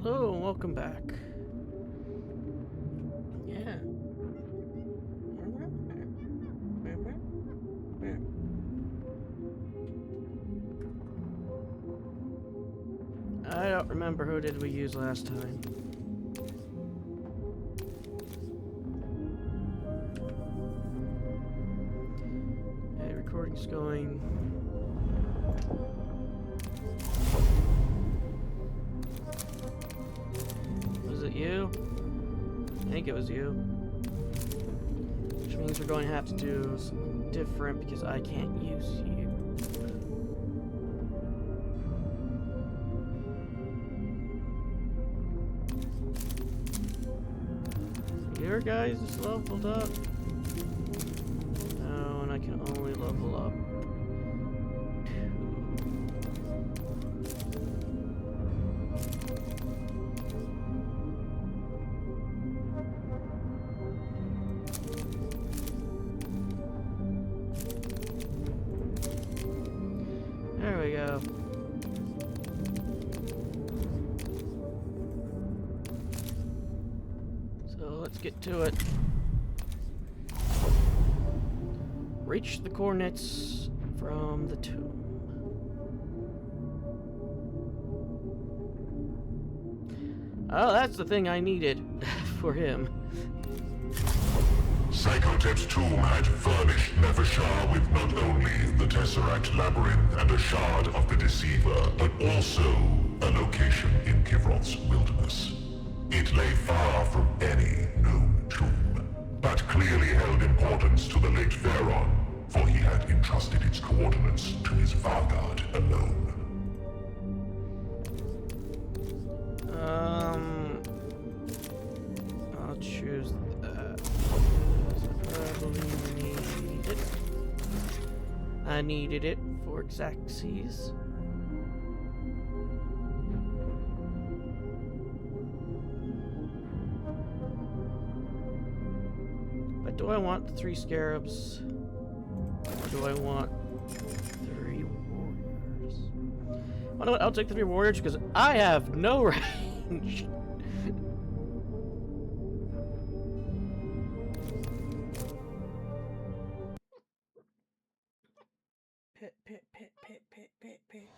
Hello, and welcome back. Yeah. I don't remember who did we use last time. Okay, recording's going. Was it you? I think it was you. Which means we're going to have to do something different because I can't use you. Your guys is leveled up. No, and I can only level up 2. There we go. Let's get to it. Reach the coordinates from the tomb. Oh, that's the thing I needed for him. Psychotep's tomb had furnished Nevershah with not only the Tesseract Labyrinth and a shard of the Deceiver, but also a location in Kivroth's wilderness. It lay far from any known tomb, but clearly held importance to the late Pharaoh, for he had entrusted its coordinates to his Vanguard alone. I'll choose that. I probably need it. I needed it for Xaxes. Do I want the 3 scarabs? Or do I want 3 warriors? You know what? I'll take the 3 warriors because I have no range. Pit, pit, pit, pit, pit, pit, pit.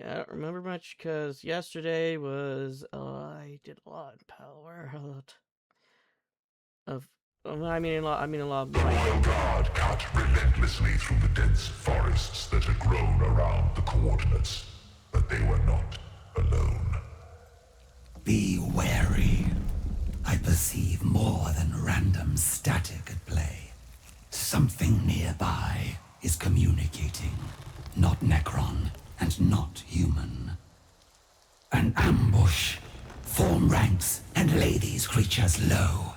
Yeah, I don't remember much because yesterday was I did a lot in power. I mean a lot. The Royal Guard cut relentlessly through the dense forests that had grown around the coordinates, but they were not alone. Be wary. I perceive more than random static at play. Something nearby is communicating. Not Necron, and not human. An ambush. Form ranks and lay these creatures low.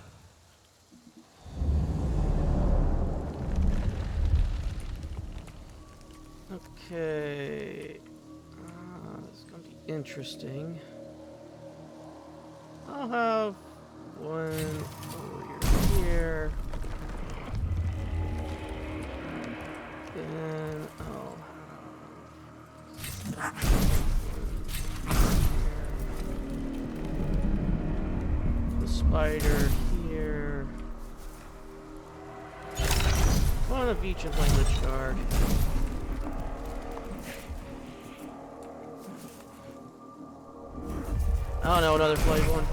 Okay. This is gonna be interesting. I'll have 1 warrior here. Then I'll have the spider here. 1 of each of my Lich Guard. Oh no, another flayed one.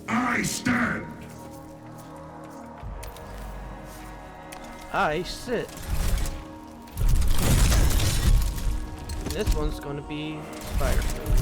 I stand! I sit. This one's going to be spider food.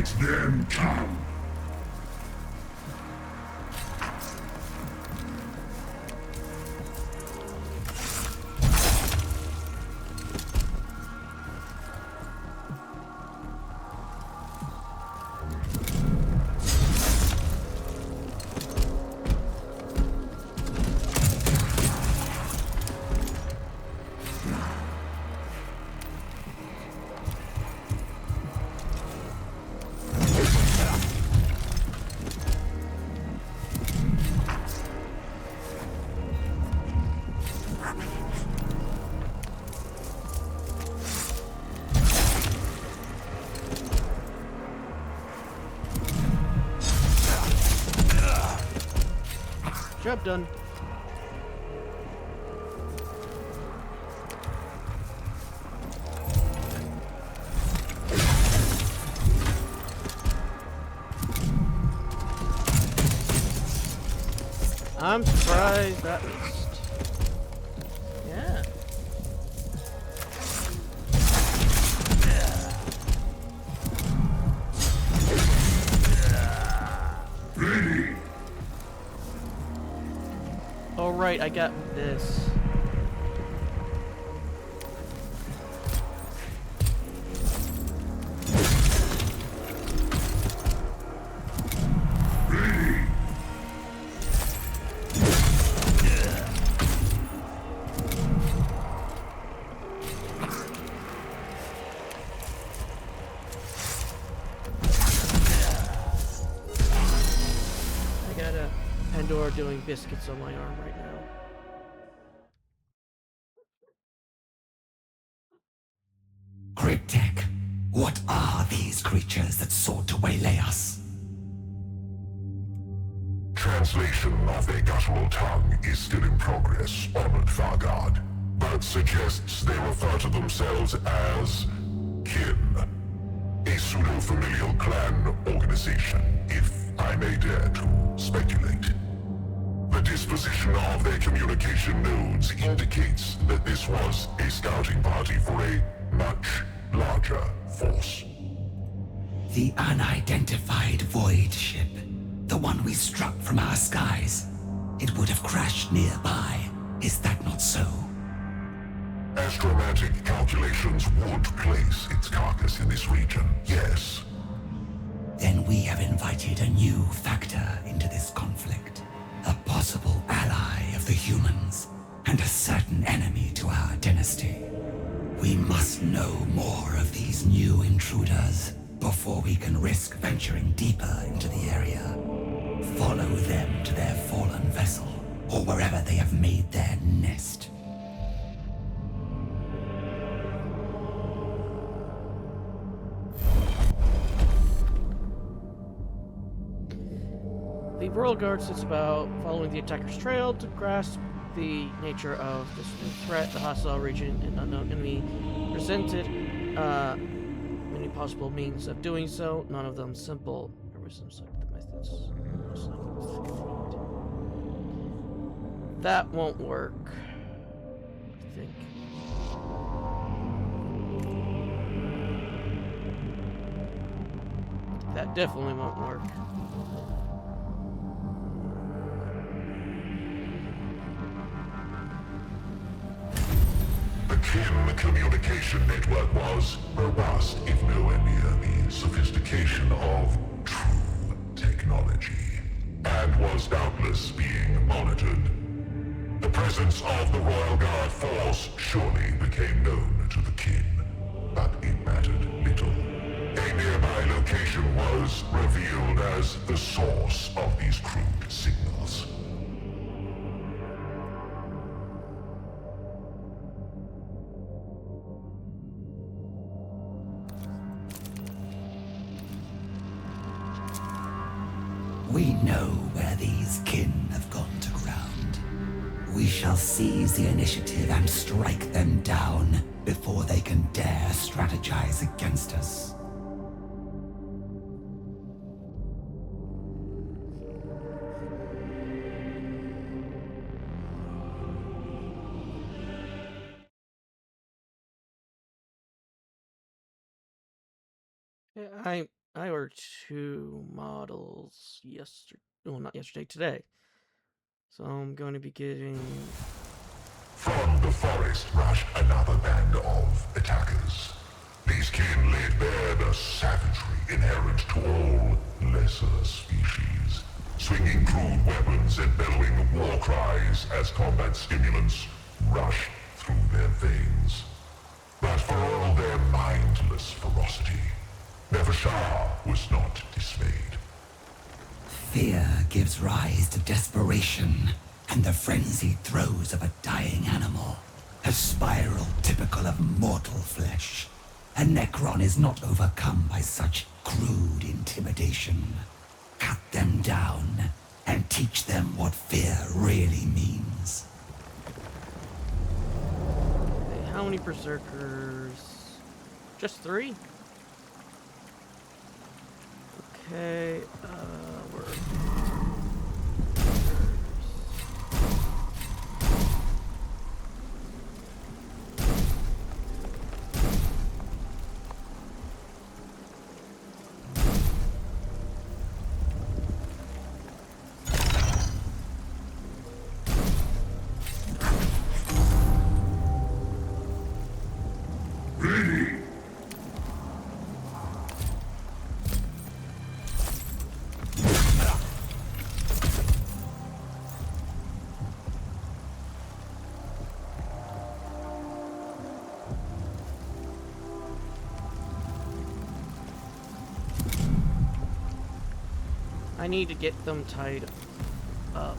Let them come. Job done. I'm surprised that missed. Yeah. Ready. Oh right, I got this. Ready. I got a Pandora doing biscuits on my arm right now. Cryptek, what are these creatures that sought to waylay us? Translation of their guttural tongue is still in progress, Honored Fargard, but suggests they refer to themselves as kin. A pseudo-familial clan organization, if I may dare to speculate. The disposition of their communication nodes indicates that this was a scouting party for a much larger force. The unidentified void ship, the one we struck from our skies. It would have crashed nearby. Is that not so? Astromantic calculations would place its carcass in this region, yes. Then we have invited a new factor into this conflict. A possible ally of the humans, and a certain enemy to our dynasty. We must know more of these new intruders before we can risk venturing deeper into the area. Follow them to their fallen vessel, or wherever they have made their nest. The Royal Guard sits about following the attacker's trail to grasp the nature of this new threat. The hostile region and unknown enemy presented many possible means of doing so, none of them simple. There was some sort of the methods. That won't work, I think. That definitely won't work. The kin communication network was robust, if nowhere near the sophistication of true technology, and was doubtless being monitored. The presence of the Royal Guard force surely became known to the kin, but it mattered little. A nearby location was revealed as the source of these crude signals. We know where these kin have gone to ground. We shall seize the initiative and strike them down before they can dare strategize against us. Yeah, I ordered 2 models yesterday. Well, not yesterday, today. So I'm going to be getting... From the forest rushed another band of attackers. These kin laid bare the savagery inherent to all lesser species, swinging crude weapons and bellowing war cries as combat stimulants rushed through their veins. But for all their mindless ferocity, Nevershah was not dismayed. Fear gives rise to desperation and the frenzied throes of a dying animal. A spiral typical of mortal flesh. A Necron is not overcome by such crude intimidation. Cut them down and teach them what fear really means. Okay, how many berserkers? Just 3? Okay, we're... I need to get them tied up.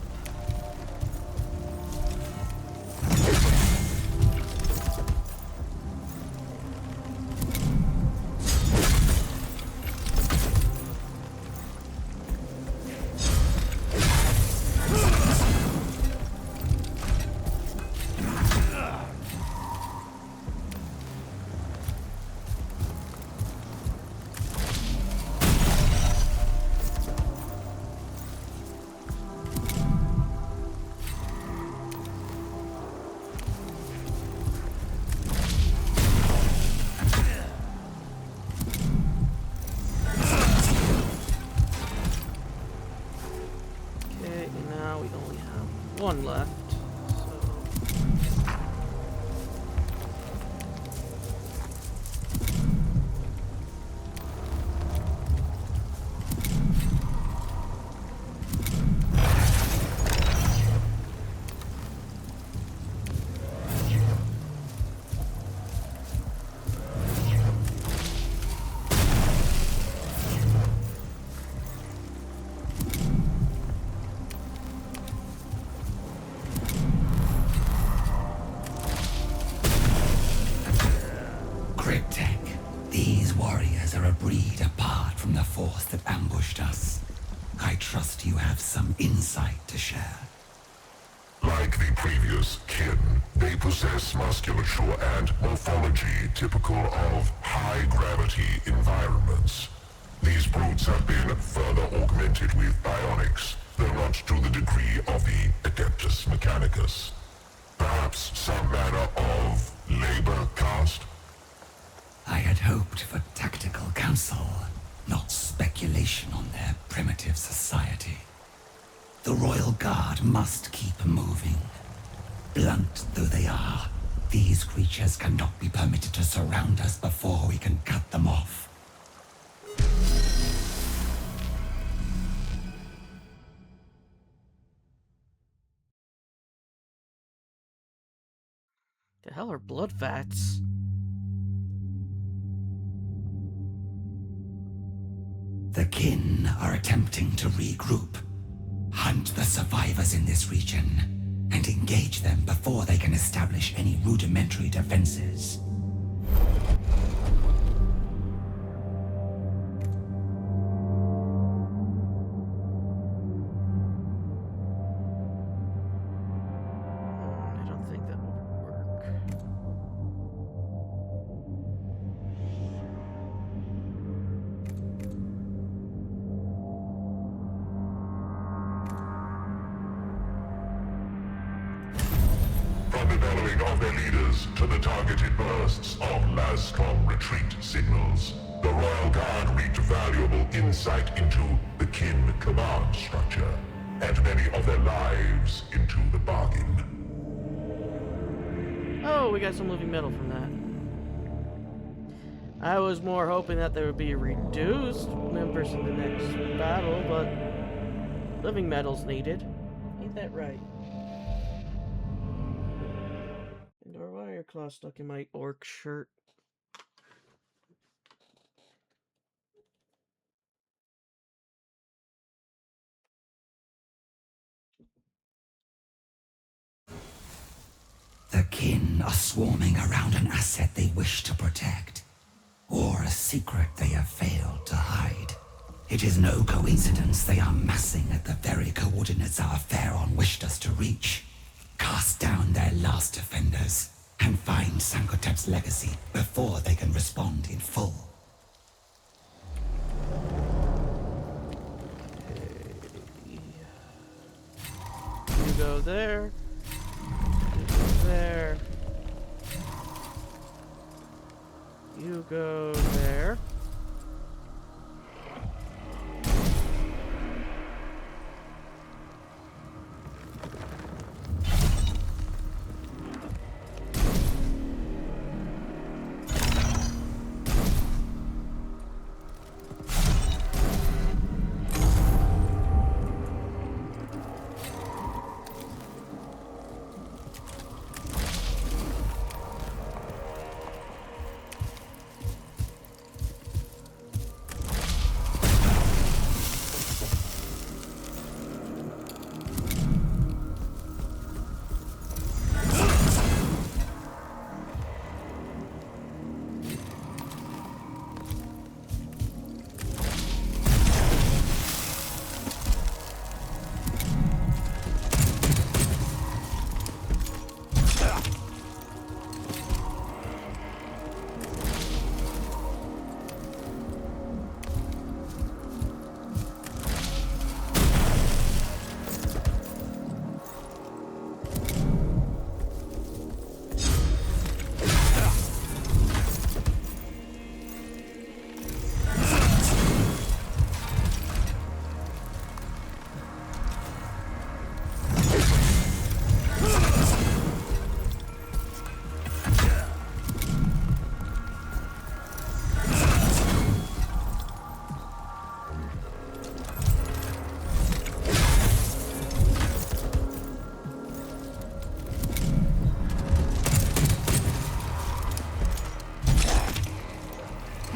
One left. trust you have some insight to share. Like the previous kin, they possess musculature and morphology typical of high-gravity environments. These brutes have been further augmented with bionics, though not to the degree of the Adeptus Mechanicus. Perhaps some manner of labor caste? I had hoped for tactical counsel, not speculation on their primitive society. The Royal Guard must keep moving. Blunt though they are, these creatures cannot be permitted to surround us before we can cut them off. The hell are blood vats? The kin are attempting to regroup. Hunt the survivors in this region and engage them before they can establish any rudimentary defenses. I don't think that would work. From the bellowing of their leaders to the targeted bursts of LASCOM retreat signals, The Royal Guard reaped valuable insight into the kin command structure, and many of their lives into the bargain. Oh, we got some living metal from that. I was more hoping that there would be reduced members in the next battle, but living metal's needed. Ain't that right? And our wire claw stuck in my orc shirt. The kin are swarming around an asset they wish to protect, or a secret they have failed to hide. It is no coincidence they are massing at the very coordinates our Pharaon wished us to reach. Cast down their last defenders, and find Sankotep's legacy before they can respond in full. You go there. There. You go there.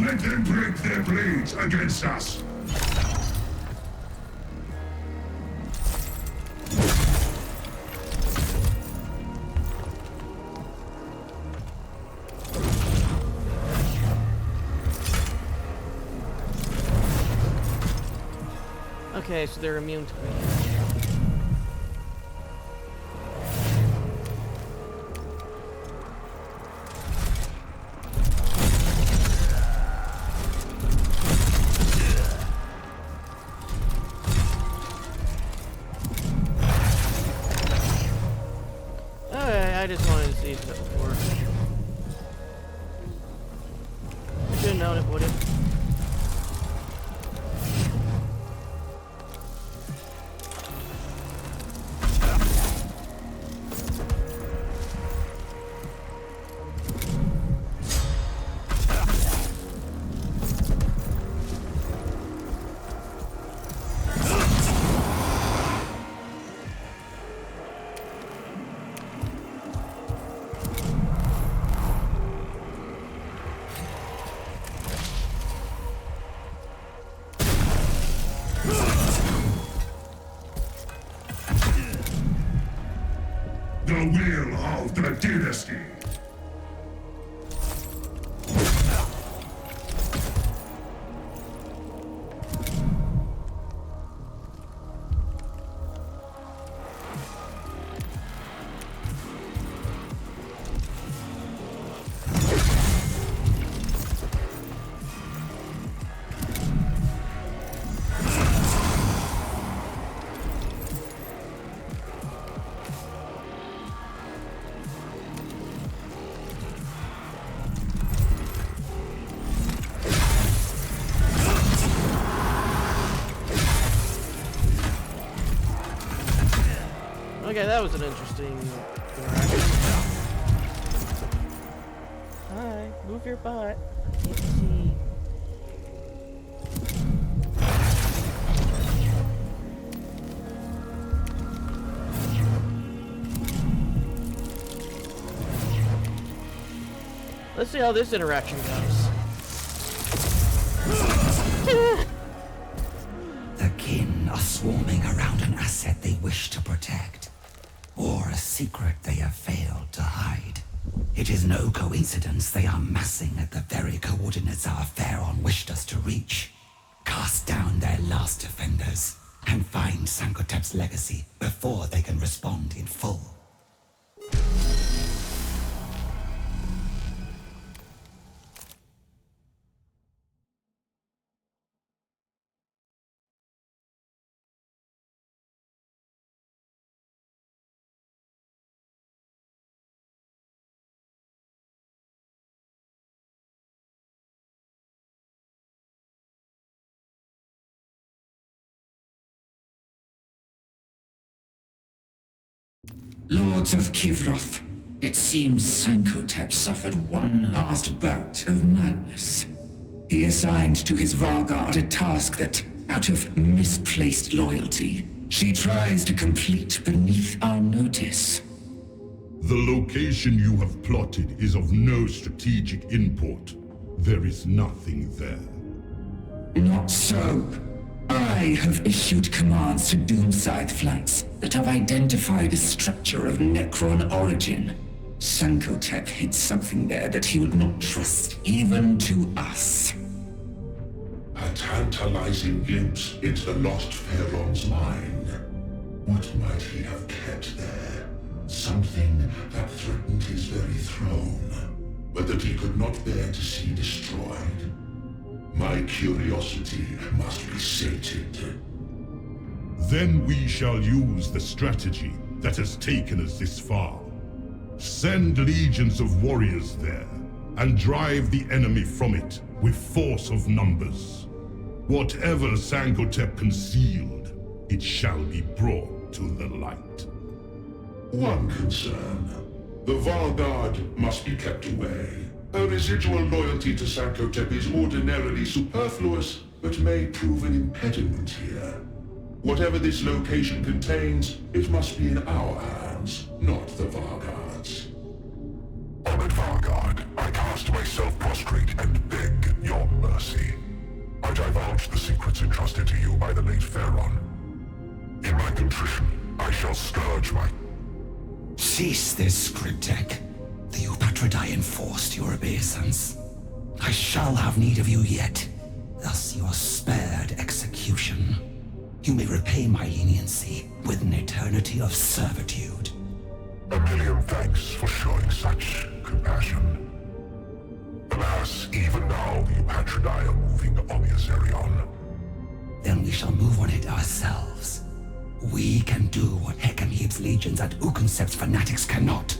Let them break their blades against us! Okay, so they're immune to me. Okay, I just wanted to see if that would work. I should have known it wouldn't. The will of the dynasty! Okay, that was an interesting interaction. Hi, move your butt. I can't see. Let's see how this interaction goes. The kin are swarming around an asset they wish to protect, or a secret they have failed to hide. It is no coincidence they are massing at the very coordinates our Pharaon wished us to reach. Cast down their last defenders, and find Sankotep's legacy before they can respond in full. Lords of Kivroth, it seems Sankotep suffered one last bout of madness. He assigned to his Varguard a task that, out of misplaced loyalty, she tries to complete beneath our notice. The location you have plotted is of no strategic import. There is nothing there. Not so. I have issued commands to Doomscythe flights that have identified a structure of Necron origin. Sankotep hid something there that he would not trust even to us. A tantalizing glimpse into the lost Pharaoh's mind. What might he have kept there? Something that threatened his very throne, but that he could not bear to see destroyed. My curiosity must be sated. Then we shall use the strategy that has taken us this far. Send legions of warriors there, and drive the enemy from it with force of numbers. Whatever Sankotep concealed, it shall be brought to the light. One concern. The Varguard must be kept away. A residual loyalty to Sankotep is ordinarily superfluous, but may prove an impediment here. Whatever this location contains, it must be in our hands, not the Varguard's. Honored Varguard, I cast myself prostrate and beg your mercy. I divulge the secrets entrusted to you by the late Pharaon. In my contrition, I shall scourge my... Cease this, Cryptek. The Eupatridae enforced your obeisance. I shall have need of you yet. Thus you are spared execution. You may repay my leniency with an eternity of servitude. A million thanks for showing such compassion. Alas, even now the Eupatridae are moving on the Azerion. Then we shall move on it ourselves. We can do what Hekimheb's legions and Ukunsep's fanatics cannot.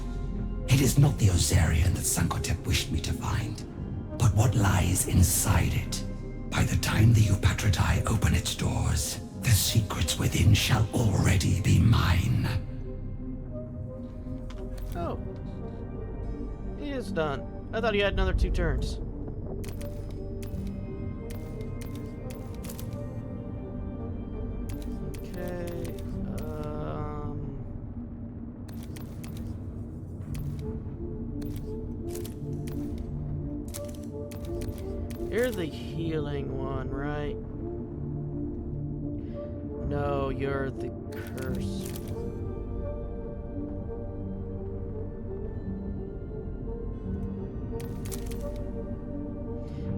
It is not the Ozarian that Sankotep wished me to find, but what lies inside it. By the time the Eupatridae open its doors, the secrets within shall already be mine. Oh. He is done. I thought he had another 2 turns. Okay, you're the healing one, right? No, you're the curse.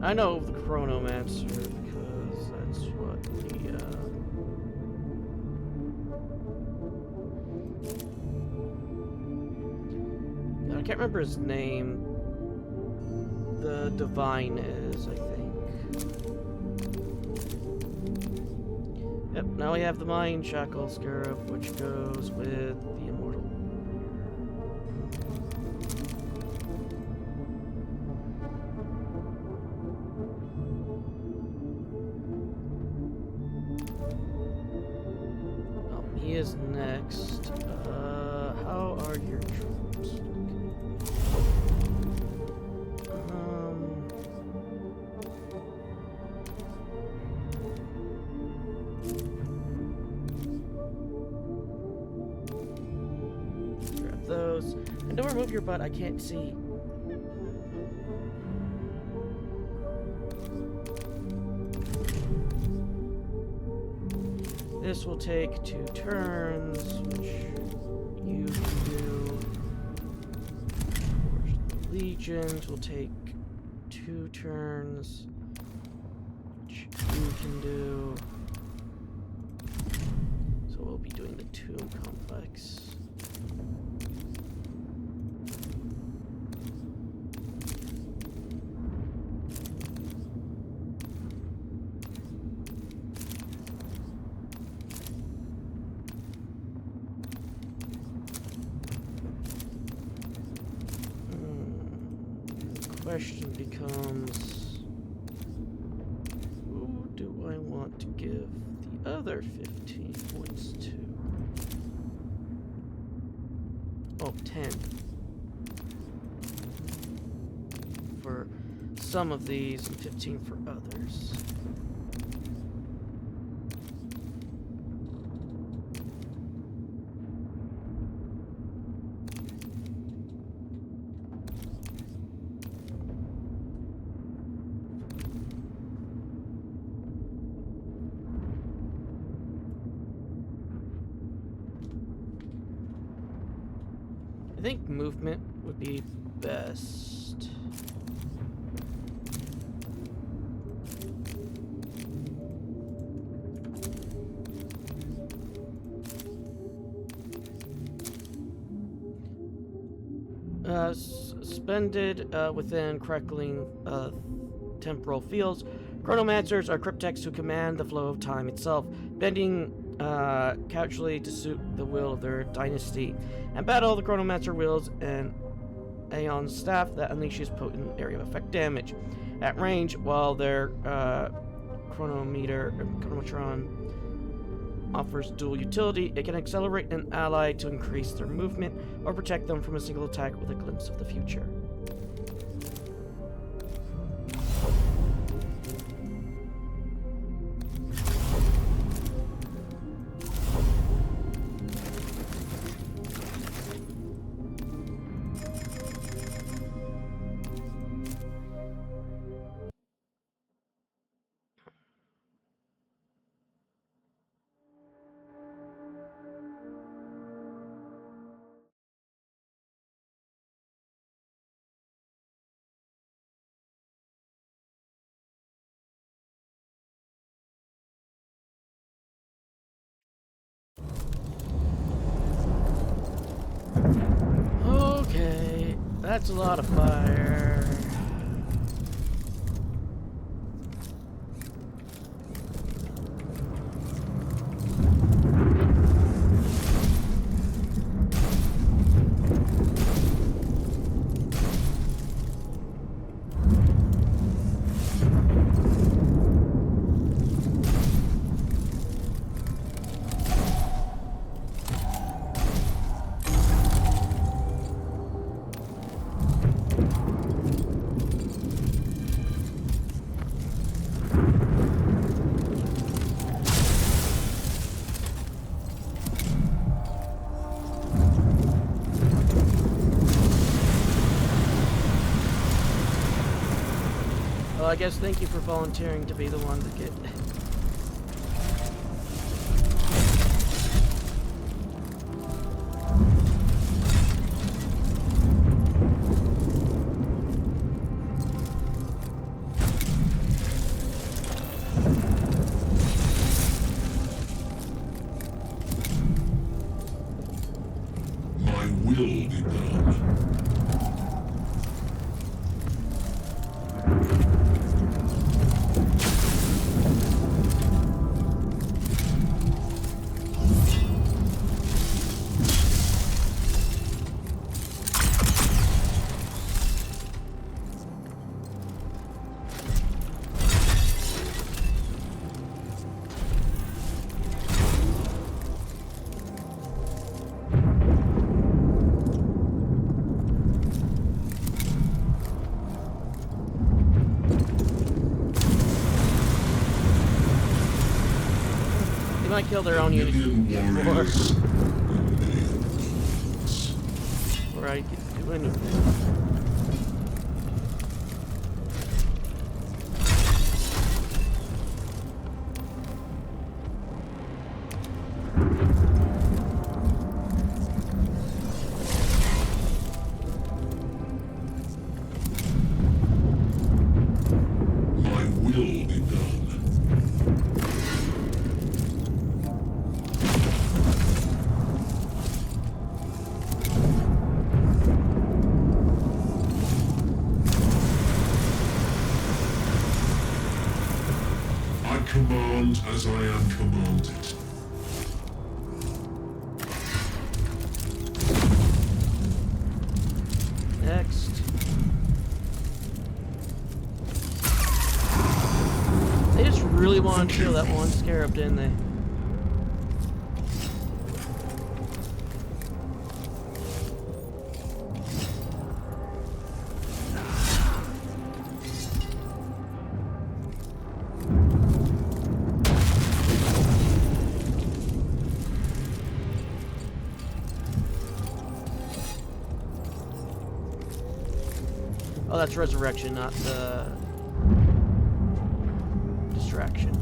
I know of the Chronomancer because that's what the I can't remember his name. The Divine is, I think. Yep, now we have the Mind Shackle Scarab, which goes with the Immortal. Oh, he is is next. How are your troops? Grab those. And don't remove your butt, I can't see. This will take 2 turns, which you can do. The legions will take 2 turns, which you can do. So we'll be doing the tomb complex. Question becomes, who do I want to give the other 15 points to? Oh, 10. For some of these and 15 for others. I think movement would be best. Suspended within crackling temporal fields, chronomancers are cryptex who command the flow of time itself, bending casually to suit the will of their dynasty, and battle the chronomancer wields an Aeon's staff that unleashes potent area of effect damage at range, while their chronometron offers dual utility. It can accelerate an ally to increase their movement or protect them from a single attack with a glimpse of the future. Okay, that's a lot of fire. Well, I guess thank you for volunteering to be the one to get... My will be done. might kill their own unit before I do anything. My will be done. I command as I am commanded. Next. They just really wanted to kill that one scarab, didn't they? Oh, that's resurrection, not the distraction.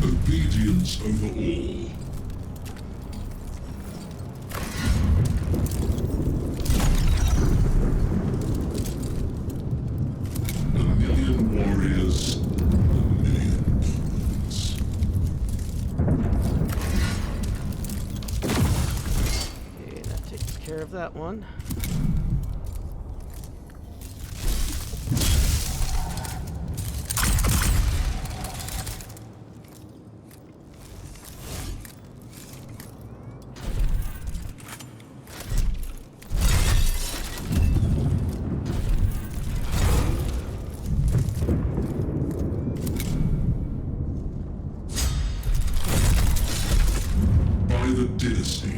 Obedience over all. A million warriors, a million kings. Okay, that takes care of that one. By the dynasty.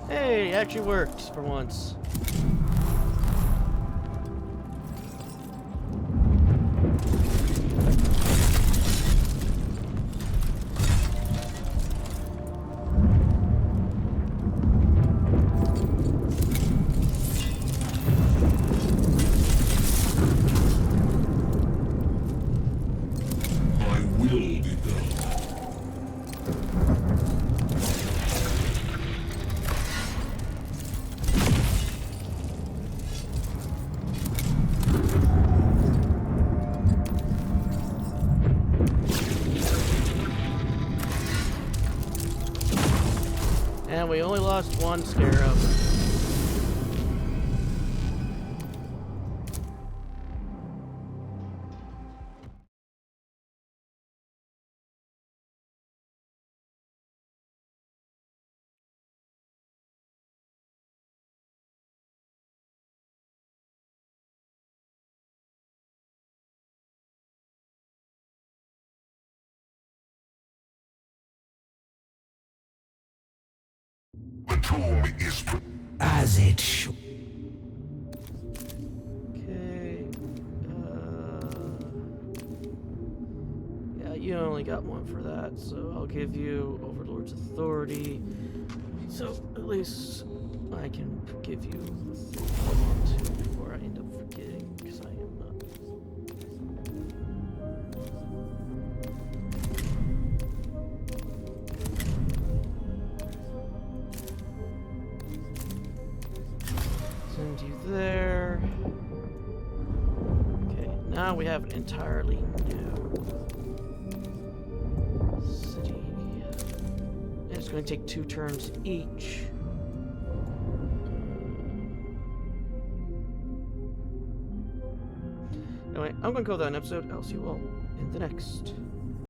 Hey, it actually worked for once. My will be done. And we only lost one scarab. The tomb is As it should. you only got one for that, so I'll give you Overlord's Authority. So at least I can give you one, two, before I end up forgetting, because I am not. Send you there. Okay, now we have an entirely new city. And it's going to take 2 turns each. Anyway, I'm going to call that an episode. I'll see you all in the next.